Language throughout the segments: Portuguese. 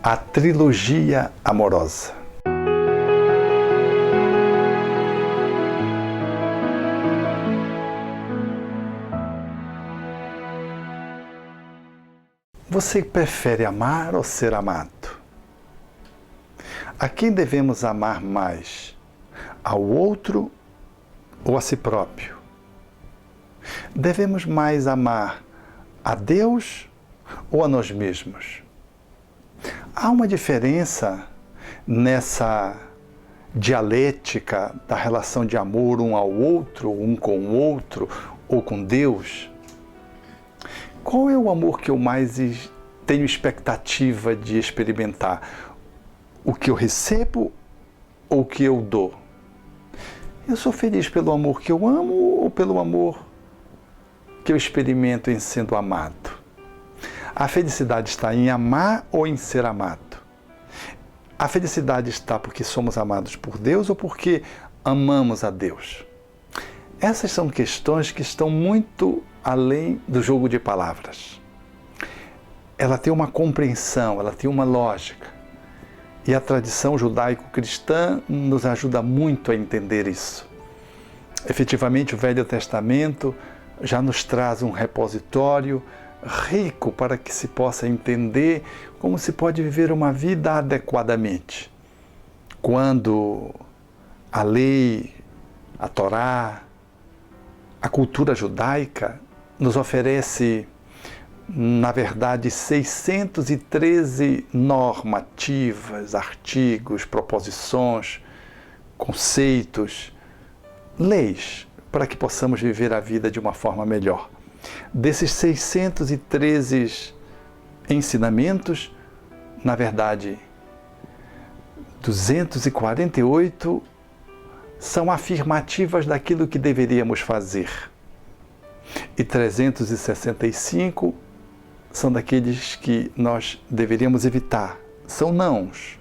A trilogia amorosa. Você prefere amar ou ser amado? A quem devemos amar mais? Ao outro ou a si próprio? Devemos mais amar a Deus ou a nós mesmos? Há uma diferença nessa dialética da relação de amor um ao outro, um com o outro ou com Deus? Qual é o amor que eu mais tenho expectativa de experimentar? O que eu recebo ou o que eu dou? Eu sou feliz pelo amor que eu amo ou pelo amor que eu experimento em sendo amado? A felicidade está em amar ou em ser amado? A felicidade está porque somos amados por Deus ou porque amamos a Deus? Essas são questões que estão muito além do jogo de palavras. Ela tem uma compreensão, ela tem uma lógica. E a tradição judaico-cristã nos ajuda muito a entender isso. Efetivamente, o Velho Testamento já nos traz um repositório rico para que se possa entender como se pode viver uma vida adequadamente. Quando a lei, a Torá, a cultura judaica nos oferece, na verdade, 613 normativas, artigos, proposições, conceitos, leis, para que possamos viver a vida de uma forma melhor. Desses 613 ensinamentos, na verdade, 248 são afirmativas daquilo que deveríamos fazer. E 365 são daqueles que nós deveríamos evitar. São nãos.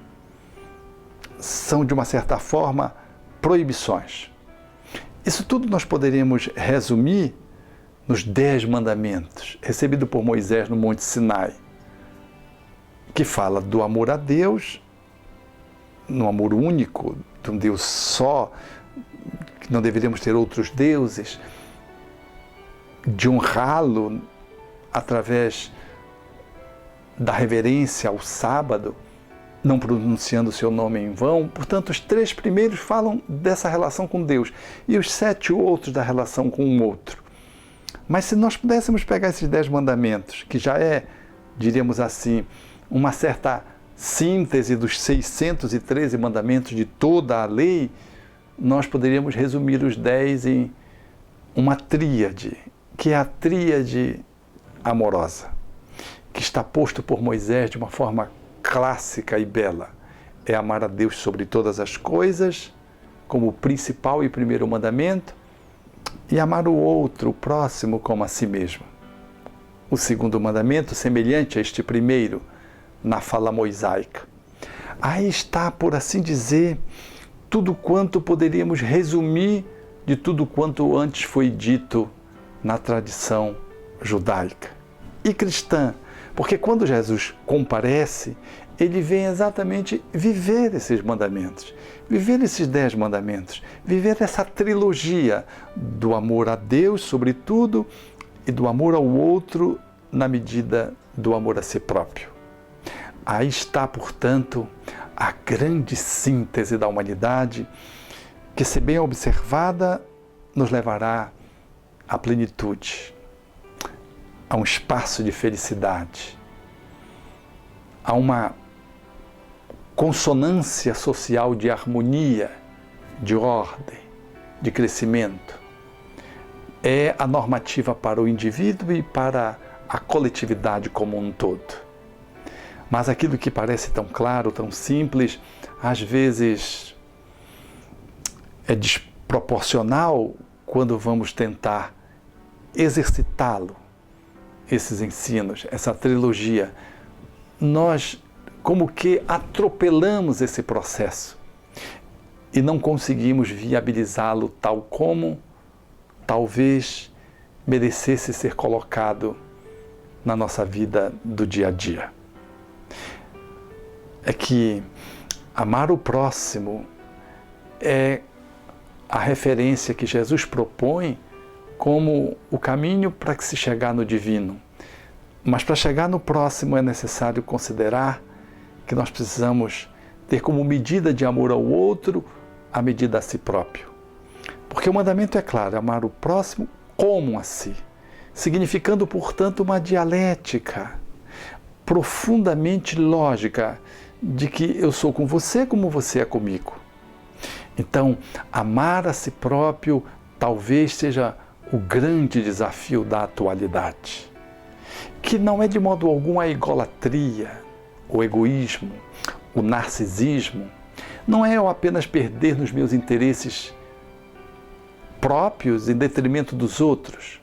São, de uma certa forma, proibições. Isso tudo nós poderíamos resumir nos 10 mandamentos, recebido por Moisés no Monte Sinai, que fala do amor a Deus, no amor único, de um Deus só, que não deveríamos ter outros deuses, de honrá-lo através da reverência ao sábado, não pronunciando o seu nome em vão. Portanto, os 3 primeiros falam dessa relação com Deus e os 7 outros da relação com o outro. Mas se nós pudéssemos pegar esses 10 mandamentos, que já é, diríamos assim, uma certa síntese dos 613 mandamentos de toda a lei, nós poderíamos resumir os 10 em uma tríade, que é a tríade amorosa, que está posto por Moisés de uma forma clássica e bela. É amar a Deus sobre todas as coisas, como o principal e primeiro mandamento, e amar o outro, o próximo, como a si mesmo. O segundo mandamento, semelhante a este primeiro, na fala mosaica. Aí está, por assim dizer, tudo quanto poderíamos resumir de tudo quanto antes foi dito na tradição judaica e cristã. Porque quando Jesus comparece, ele vem exatamente viver esses mandamentos, viver esses 10 mandamentos, viver essa trilogia do amor a Deus, sobretudo, e do amor ao outro na medida do amor a si próprio. Aí está, portanto, a grande síntese da humanidade, que, se bem observada, nos levará à plenitude, a um espaço de felicidade, a uma consonância social de harmonia, de ordem, de crescimento. É a normativa para o indivíduo e para a coletividade como um todo. Mas aquilo que parece tão claro, tão simples, às vezes é desproporcional quando vamos tentar exercitá-lo, esses ensinos, essa trilogia. Nós, como que atropelamos esse processo e não conseguimos viabilizá-lo tal como talvez merecesse ser colocado na nossa vida do dia a dia. é que amar o próximo é a referência que Jesus propõe como o caminho para que se chegar no divino. Mas para chegar no próximo é necessário considerar que nós precisamos ter como medida de amor ao outro a medida a si próprio. Porque o mandamento é claro, amar o próximo como a si, significando, portanto, uma dialética profundamente lógica de que eu sou com você como você é comigo. Então, amar a si próprio talvez seja o grande desafio da atualidade, que não é de modo algum a egolatria, o egoísmo, o narcisismo, não é eu apenas perder nos meus interesses próprios em detrimento dos outros,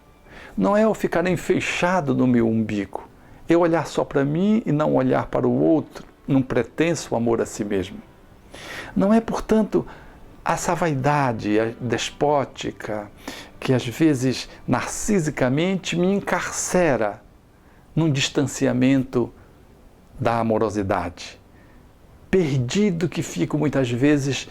não é eu ficar enfeixado no meu umbigo, eu olhar só para mim e não olhar para o outro, num pretenso amor a si mesmo. Não é, portanto, essa vaidade despótica que às vezes narcisicamente me encarcera num distanciamento da amorosidade. Perdido que fico muitas vezes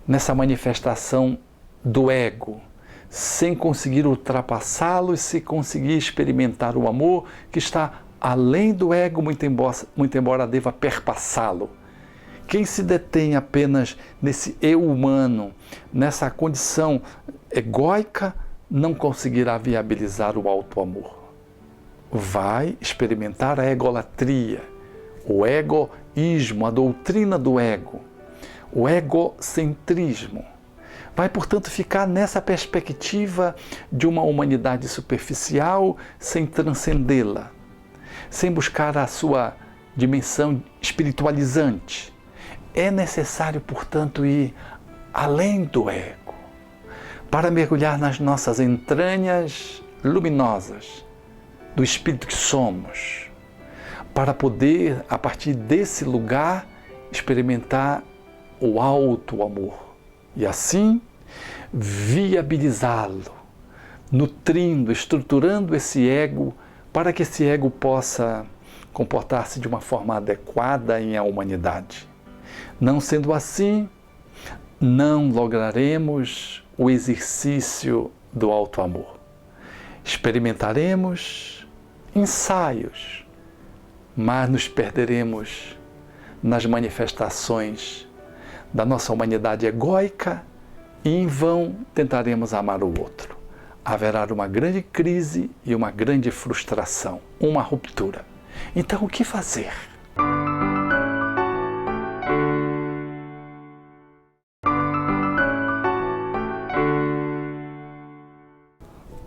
nessa manifestação do ego, sem conseguir ultrapassá-lo e sem conseguir experimentar o amor que está além do ego, muito embora deva perpassá-lo. Quem se detém apenas nesse eu humano, nessa condição egóica, não conseguirá viabilizar o alto amor. Vai experimentar a egolatria, o egoísmo, a doutrina do ego, o egocentrismo. Vai, portanto, ficar nessa perspectiva de uma humanidade superficial sem transcendê-la, sem buscar a sua dimensão espiritualizante. É necessário, portanto, ir além do ego, para mergulhar nas nossas entranhas luminosas do espírito que somos, para poder, a partir desse lugar, experimentar o alto amor e assim viabilizá-lo, nutrindo, estruturando esse ego para que esse ego possa comportar-se de uma forma adequada em a humanidade. Não sendo assim, não lograremos o exercício do alto amor. Experimentaremos ensaios, mas nos perderemos nas manifestações da nossa humanidade egóica e em vão tentaremos amar o outro. Haverá uma grande crise e uma grande frustração, uma ruptura. Então, o que fazer?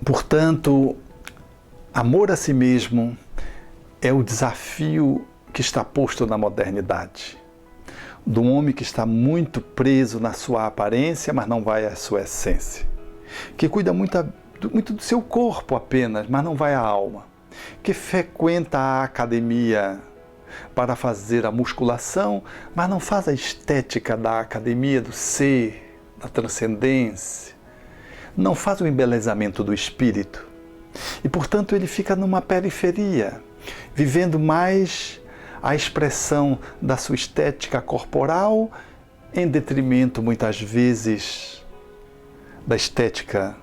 Portanto, amor a si mesmo é o desafio que está posto na modernidade, do homem que está muito preso na sua aparência, mas não vai à sua essência, que cuida muito do seu corpo apenas, mas não vai à alma, que frequenta a academia para fazer a musculação, mas não faz a estética da academia do ser, da transcendência, não faz o embelezamento do espírito. E, portanto, ele fica numa periferia, vivendo mais a expressão da sua estética corporal, em detrimento, muitas vezes, da estética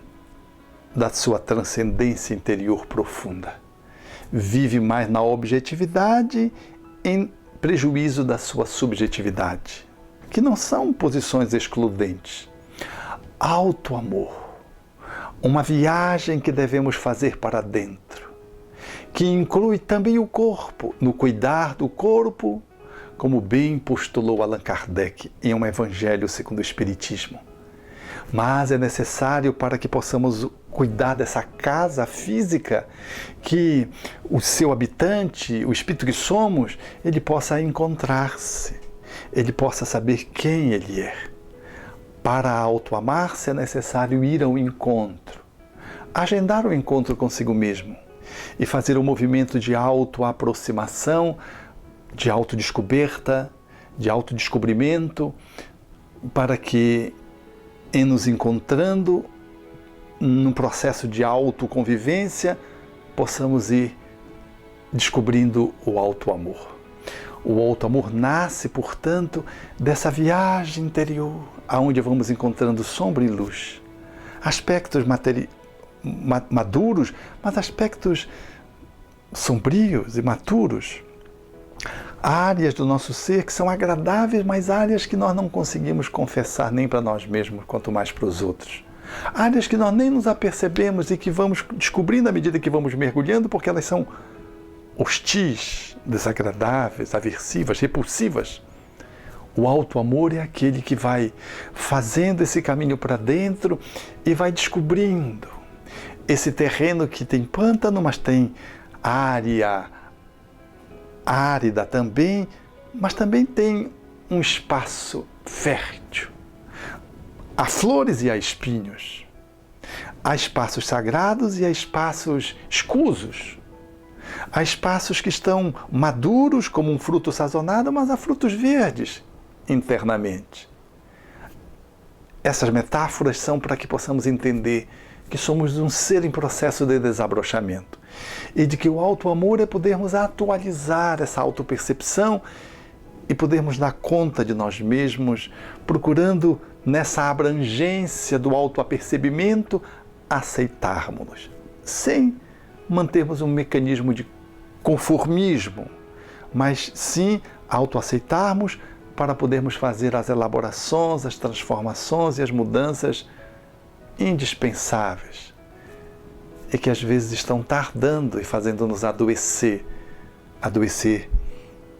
da sua transcendência interior profunda. Vive mais na objetividade, em prejuízo da sua subjetividade, que não são posições excludentes. Alto amor, uma viagem que devemos fazer para dentro, que inclui também o corpo, no cuidar do corpo, como bem postulou Allan Kardec em um Evangelho segundo o Espiritismo. Mas é necessário para que possamos cuidar dessa casa física, que o seu habitante, o espírito que somos, ele possa encontrar-se, ele possa saber quem ele é. Para auto-amar-se é necessário ir ao encontro, agendar o encontro consigo mesmo e fazer um movimento de autoaproximação, de autodescoberta, de autodescobrimento, para que, em nos encontrando num processo de autoconvivência, possamos ir descobrindo o alto amor. O alto amor nasce, portanto, dessa viagem interior, aonde vamos encontrando sombra e luz, aspectos maduros, mas aspectos sombrios e maturos, áreas do nosso ser que são agradáveis, mas áreas que nós não conseguimos confessar nem para nós mesmos, quanto mais para os outros. Áreas que nós nem nos apercebemos e que vamos descobrindo à medida que vamos mergulhando, porque elas são hostis, desagradáveis, aversivas, repulsivas. O alto amor é aquele que vai fazendo esse caminho para dentro e vai descobrindo esse terreno que tem pântano, mas tem área árida também, mas também tem um espaço fértil. Há flores e há espinhos. Há espaços sagrados e há espaços escusos. Há espaços que estão maduros, como um fruto sazonado, mas há frutos verdes internamente. Essas metáforas são para que possamos entender que somos um ser em processo de desabrochamento e de que o alto amor é podermos atualizar essa autopercepção e podermos dar conta de nós mesmos, procurando nessa abrangência do autoapercebimento aceitarmos-nos, sem mantermos um mecanismo de conformismo, mas sim autoaceitarmos para podermos fazer as elaborações, as transformações e as mudanças indispensáveis e que às vezes estão tardando e fazendo-nos adoecer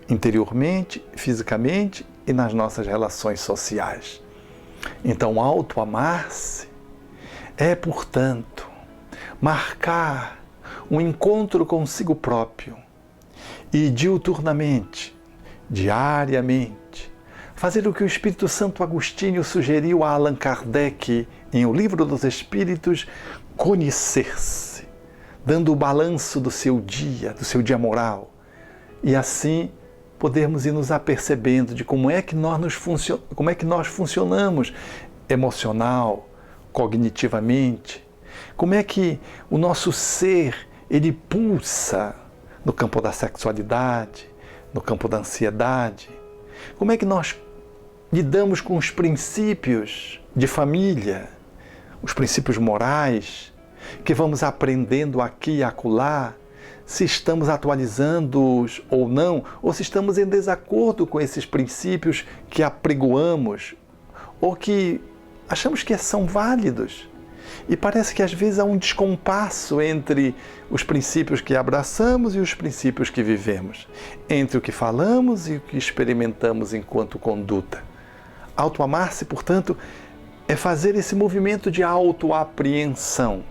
interiormente, fisicamente e nas nossas relações sociais. Então, auto-amar-se é, portanto, marcar um encontro consigo próprio e diuturnamente, diariamente, fazer o que o Espírito Santo Agostinho sugeriu a Allan Kardec em O Livro dos Espíritos, conhecer-se, dando o balanço do seu dia moral, e assim podermos ir nos apercebendo de como é que nós funcionamos emocional, cognitivamente, como é que o nosso ser ele pulsa no campo da sexualidade, no campo da ansiedade, como é que nós lidamos com os princípios de família, os princípios morais, que vamos aprendendo aqui e acolá, se estamos atualizando-os ou não, ou se estamos em desacordo com esses princípios que apregoamos, ou que achamos que são válidos. E parece que às vezes há um descompasso entre os princípios que abraçamos e os princípios que vivemos, entre o que falamos e o que experimentamos enquanto conduta. Auto-amar-se, portanto, é fazer esse movimento de autoapreensão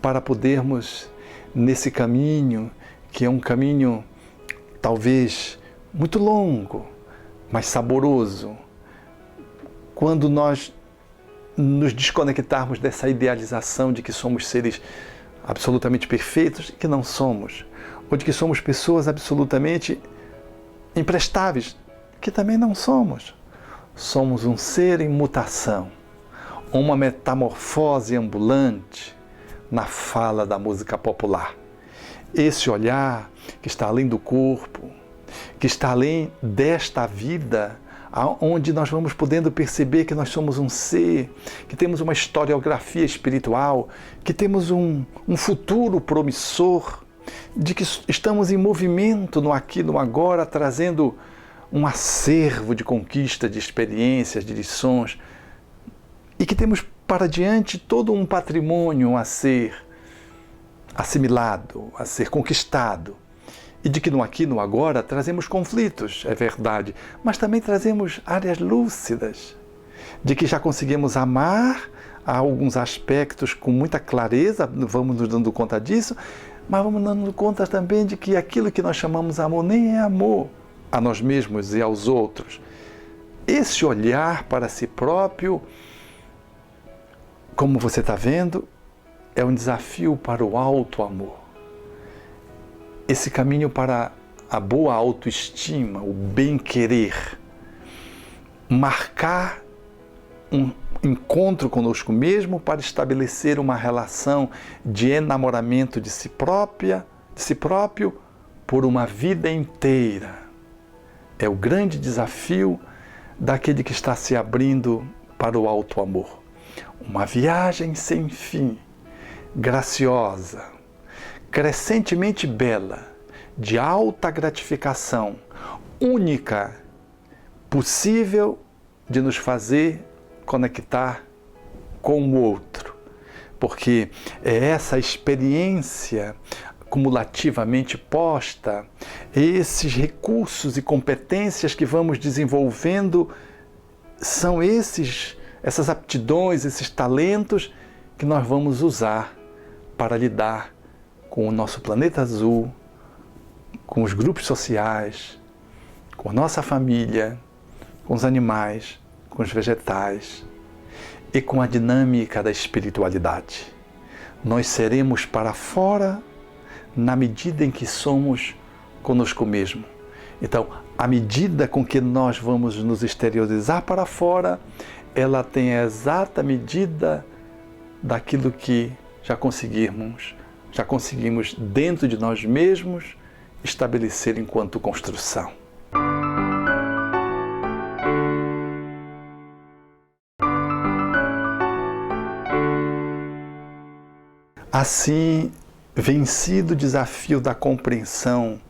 para podermos, nesse caminho, que é um caminho talvez muito longo, mas saboroso, quando nós nos desconectarmos dessa idealização de que somos seres absolutamente perfeitos, que não somos, ou de que somos pessoas absolutamente imprestáveis, que também não somos. Somos um ser em mutação, uma metamorfose ambulante na fala da música popular. Esse olhar que está além do corpo, que está além desta vida, onde nós vamos podendo perceber que nós somos um ser, que temos uma historiografia espiritual, que temos um futuro promissor, de que estamos em movimento no aqui e no agora, trazendo um acervo de conquista, de experiências, de lições, e que temos para diante todo um patrimônio a ser assimilado, a ser conquistado. E de que no aqui e no agora trazemos conflitos, é verdade, mas também trazemos áreas lúcidas, de que já conseguimos amar a alguns aspectos com muita clareza, vamos nos dando conta disso, mas vamos nos dando conta também de que aquilo que nós chamamos amor nem é amor a nós mesmos e aos outros. Esse olhar para si próprio, como você está vendo, é um desafio para o alto amor. Esse caminho para a boa autoestima, o bem-querer, marcar um encontro conosco mesmo para estabelecer uma relação de enamoramento de si próprio por uma vida inteira. É o grande desafio daquele que está se abrindo para o alto amor. Uma viagem sem fim, graciosa, crescentemente bela, de alta gratificação, única, possível de nos fazer conectar com o outro. Porque é essa experiência cumulativamente posta, esses recursos e competências que vamos desenvolvendo, são essas aptidões, esses talentos que nós vamos usar para lidar com o nosso planeta azul, com os grupos sociais, com a nossa família, com os animais, com os vegetais e com a dinâmica da espiritualidade. Nós seremos para fora na medida em que somos conosco mesmo. Então, a medida com que nós vamos nos exteriorizar para fora, ela tem a exata medida daquilo que já conseguimos dentro de nós mesmos estabelecer enquanto construção. Assim, vencido o desafio da compreensão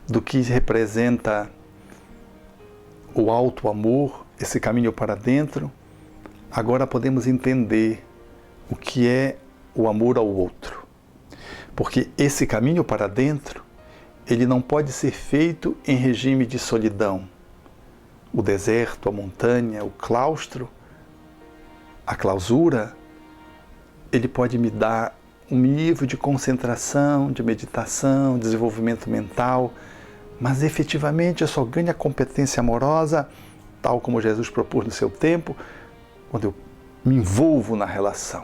do que representa o alto amor, esse caminho para dentro, agora podemos entender o que é o amor ao outro. Porque esse caminho para dentro, ele não pode ser feito em regime de solidão. O deserto, a montanha, o claustro, a clausura, ele pode me dar um nível de concentração, de meditação, desenvolvimento mental, mas efetivamente eu só ganho a competência amorosa, tal como Jesus propôs no seu tempo, quando eu me envolvo na relação.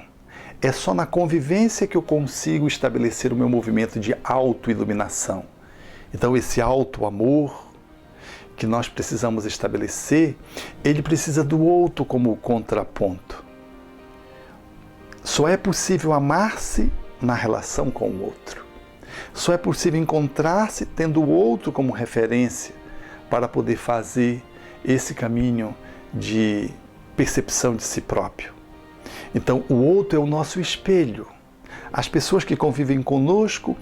É só na convivência que eu consigo estabelecer o meu movimento de autoiluminação. Então esse alto amor que nós precisamos estabelecer, ele precisa do outro como contraponto. Só é possível amar-se na relação com o outro. Só é possível encontrar-se tendo o outro como referência para poder fazer esse caminho de percepção de si próprio. Então, o outro é o nosso espelho. As pessoas que convivem conosco,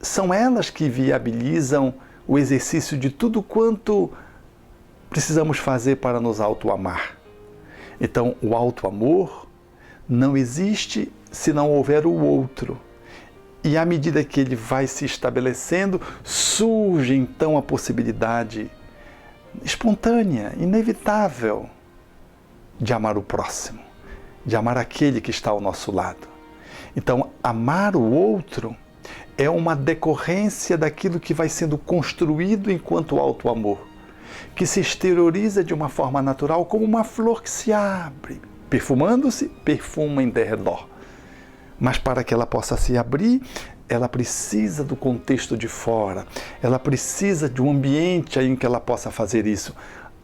são elas que viabilizam o exercício de tudo quanto precisamos fazer para nos auto-amar. Então, o auto-amor não existe se não houver o outro. E à medida que ele vai se estabelecendo, surge então a possibilidade espontânea, inevitável, de amar o próximo, de amar aquele que está ao nosso lado. Então, amar o outro é uma decorrência daquilo que vai sendo construído enquanto auto-amor, que se exterioriza de uma forma natural como uma flor que se abre, perfumando-se, perfuma em derredor. Mas para que ela possa se abrir, ela precisa do contexto de fora, ela precisa de um ambiente em que ela possa fazer isso.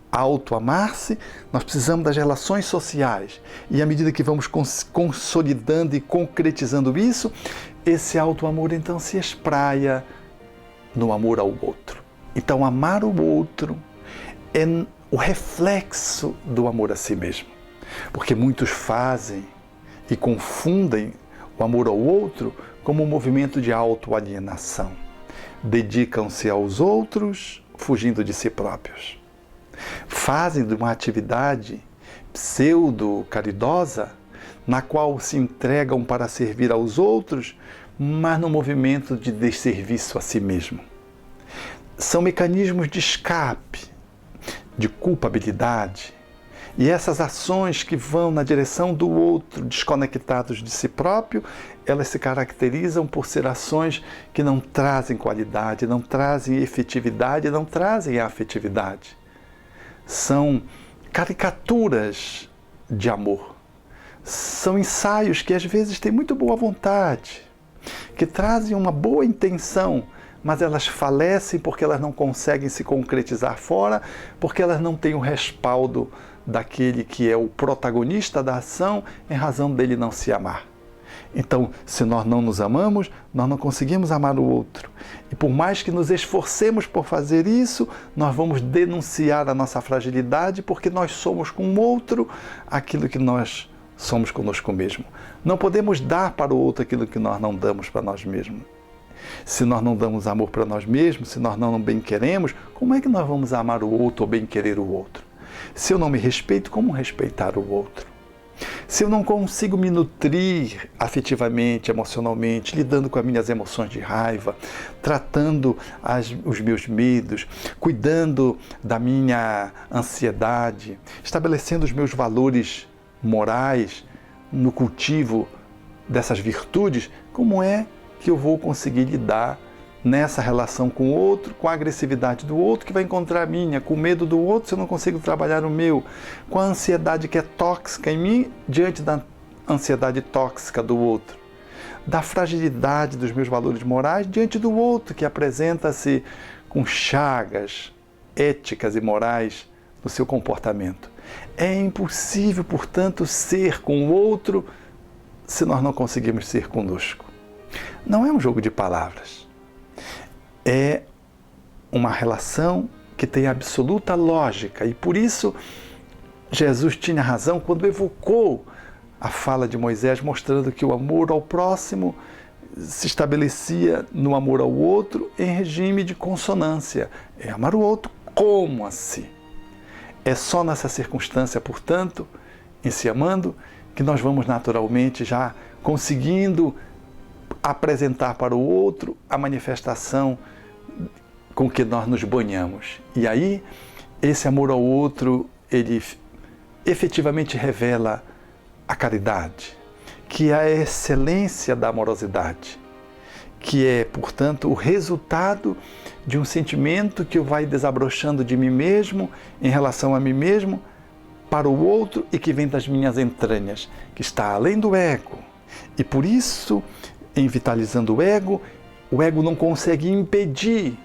Auto-amar-se, nós precisamos das relações sociais. E à medida que vamos consolidando e concretizando isso, esse auto-amor então se espraia no amor ao outro. Então, amar o outro é o reflexo do amor a si mesmo. Porque muitos fazem e confundem o amor ao outro como um movimento de autoalienação. Dedicam-se aos outros, fugindo de si próprios. Fazem de uma atividade pseudo-caridosa, na qual se entregam para servir aos outros, mas no movimento de desserviço a si mesmo. São mecanismos de escape, de culpabilidade, e essas ações que vão na direção do outro, desconectados de si próprio, elas se caracterizam por ser ações que não trazem qualidade, não trazem efetividade, não trazem afetividade. São caricaturas de amor. São ensaios que às vezes têm muito boa vontade, que trazem uma boa intenção, mas elas falecem porque elas não conseguem se concretizar fora, porque elas não têm o respaldo daquele que é o protagonista da ação em razão dele não se amar. Então, se nós não nos amamos, nós não conseguimos amar o outro. E por mais que nos esforcemos por fazer isso, nós vamos denunciar a nossa fragilidade, porque nós somos com o outro aquilo que nós somos conosco mesmo. Não podemos dar para o outro aquilo que nós não damos para nós mesmos. Se nós não damos amor para nós mesmos, se nós não bem queremos, como é que nós vamos amar o outro ou bem querer o outro? Se eu não me respeito, como respeitar o outro? Se eu não consigo me nutrir afetivamente, emocionalmente, lidando com as minhas emoções de raiva, tratando os meus medos, cuidando da minha ansiedade, estabelecendo os meus valores morais no cultivo dessas virtudes, como é que eu vou conseguir lidar nessa relação com o outro, com a agressividade do outro que vai encontrar a minha, com o medo do outro se eu não consigo trabalhar o meu, com a ansiedade que é tóxica em mim diante da ansiedade tóxica do outro, da fragilidade dos meus valores morais diante do outro que apresenta-se com chagas éticas e morais no seu comportamento. É impossível, portanto, ser com o outro se nós não conseguimos ser conosco. Não é um jogo de palavras. É uma relação que tem absoluta lógica e por isso Jesus tinha razão quando evocou a fala de Moisés, mostrando que o amor ao próximo se estabelecia no amor ao outro em regime de consonância. É amar o outro como a si. É só nessa circunstância, portanto, em se amando, que nós vamos naturalmente já conseguindo apresentar para o outro a manifestação com que nós nos banhamos. E aí, esse amor ao outro, ele efetivamente revela a caridade, que é a excelência da amorosidade, que é, portanto, o resultado de um sentimento que vai desabrochando de mim mesmo, em relação a mim mesmo, para o outro e que vem das minhas entranhas, que está além do ego. E por isso, em vitalizando o ego não consegue impedir,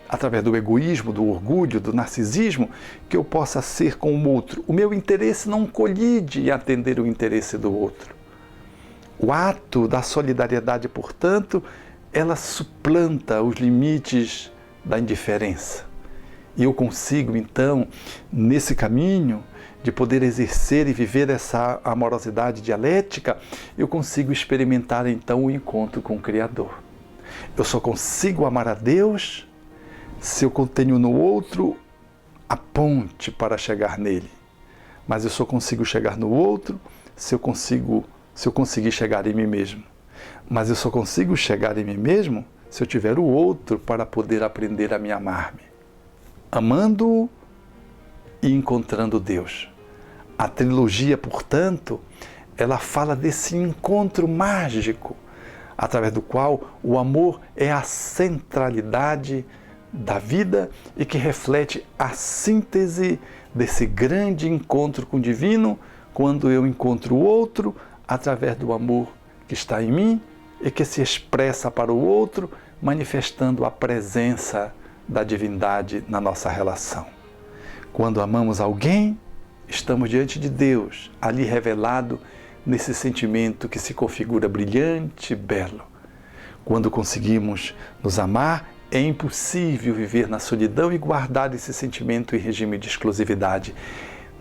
através do egoísmo, do orgulho, do narcisismo, que eu possa ser com o outro. O meu interesse não colide em atender o interesse do outro. O ato da solidariedade, portanto, ela suplanta os limites da indiferença. E eu consigo, então, nesse caminho de poder exercer e viver essa amorosidade dialética, eu consigo experimentar, então, o encontro com o Criador. Eu só consigo amar a Deus se eu tenho no outro a ponte para chegar nele. Mas eu só consigo chegar no outro se eu conseguir chegar em mim mesmo. Mas eu só consigo chegar em mim mesmo se eu tiver o outro para poder aprender a me amar-me. Amando-o e encontrando Deus. A trilogia, portanto, ela fala desse encontro mágico, através do qual o amor é a centralidade da vida e que reflete a síntese desse grande encontro com o divino, quando eu encontro o outro através do amor que está em mim e que se expressa para o outro, manifestando a presença da divindade na nossa relação. Quando amamos alguém, estamos diante de Deus, ali revelado nesse sentimento que se configura brilhante e belo. Quando conseguimos nos amar, é impossível viver na solidão e guardar esse sentimento em regime de exclusividade.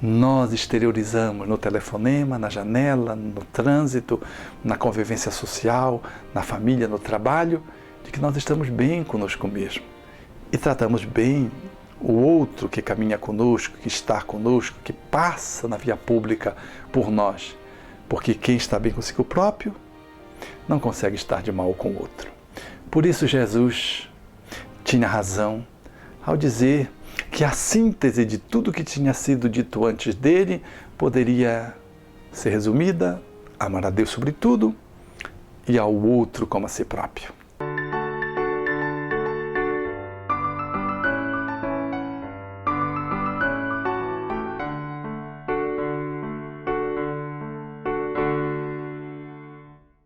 Nós exteriorizamos no telefonema, na janela, no trânsito, na convivência social, na família, no trabalho, de que nós estamos bem conosco mesmo. E tratamos bem o outro que caminha conosco, que está conosco, que passa na via pública por nós. Porque quem está bem consigo próprio não consegue estar de mal com o outro. Por isso Jesus tinha razão ao dizer que a síntese de tudo que tinha sido dito antes dele poderia ser resumida: amar a Deus sobre tudo e ao outro como a si próprio.